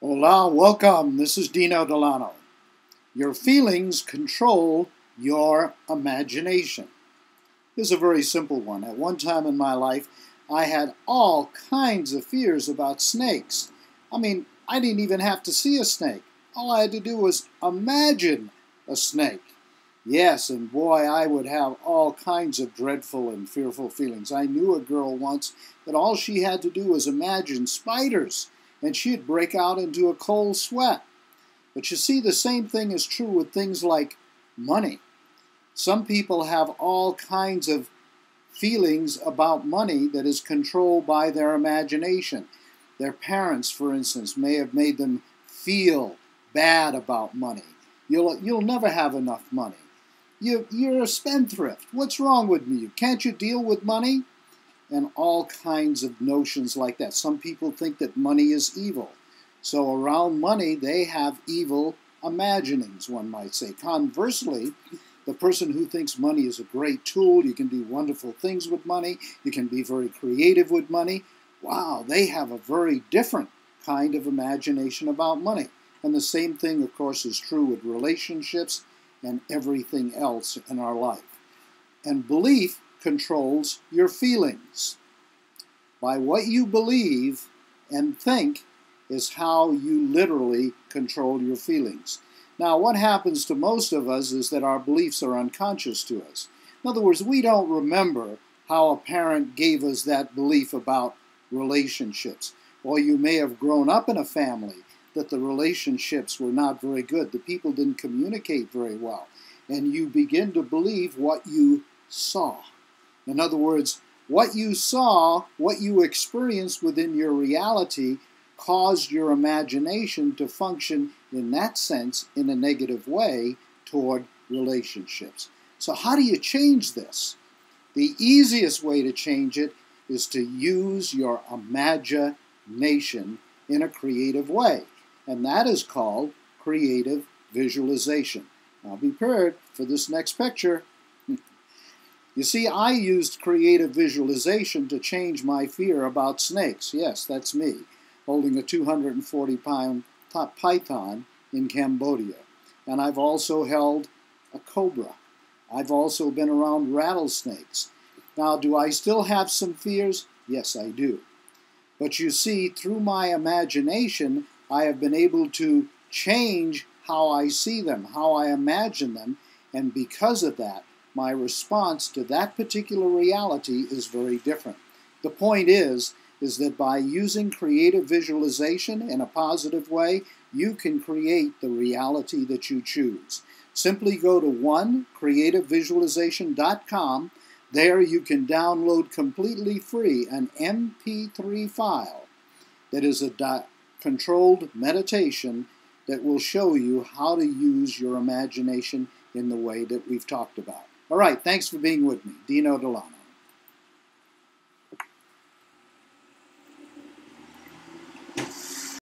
Hola, welcome. This is Dino Delano. Your feelings control your imagination. This is a very simple one. At one time in my life, I had all kinds of fears about snakes. I didn't even have to see a snake. All I had to do was imagine a snake. Yes, and boy, I would have all kinds of dreadful and fearful feelings. I knew a girl once that all she had to do was imagine spiders, and she'd break out into a cold sweat. But you see, the same thing is true with things like money. Some people have all kinds of feelings about money that is controlled by their imagination. Their parents, for instance, may have made them feel bad about money. You'll never have enough money. You're a spendthrift. What's wrong with you? Can't you deal with money? And all kinds of notions like that. Some people think that money is evil. So around money, they have evil imaginings, one might say. Conversely, the person who thinks money is a great tool, you can do wonderful things with money, you can be very creative with money, wow, they have a very different kind of imagination about money. And the same thing, of course, is true with relationships and everything else in our life. And belief controls your feelings. By what you believe and think is how you literally control your feelings. Now, what happens to most of us is that our beliefs are unconscious to us. In other words, we don't remember how a parent gave us that belief about relationships. Or you may have grown up in a family that the relationships were not very good. The people didn't communicate very well. And you begin to believe what you saw. In other words, what you saw, what you experienced within your reality caused your imagination to function in that sense in a negative way toward relationships. So how do you change this? The easiest way to change it is to use your imagination in a creative way. And that is called creative visualization. Now be prepared for this next picture. You see, I used creative visualization to change my fear about snakes. Yes, that's me, holding a 240-pound python in Cambodia. And I've also held a cobra. I've also been around rattlesnakes. Now, do I still have some fears? Yes, I do. But you see, through my imagination, I have been able to change how I see them, how I imagine them, and because of that, my response to that particular reality is very different. The point is that by using creative visualization in a positive way, you can create the reality that you choose. Simply go to onecreativevisualization.com. There you can download completely free an MP3 file that is a controlled meditation that will show you how to use your imagination in the way that we've talked about. All right, thanks for being with me. Dino Delano.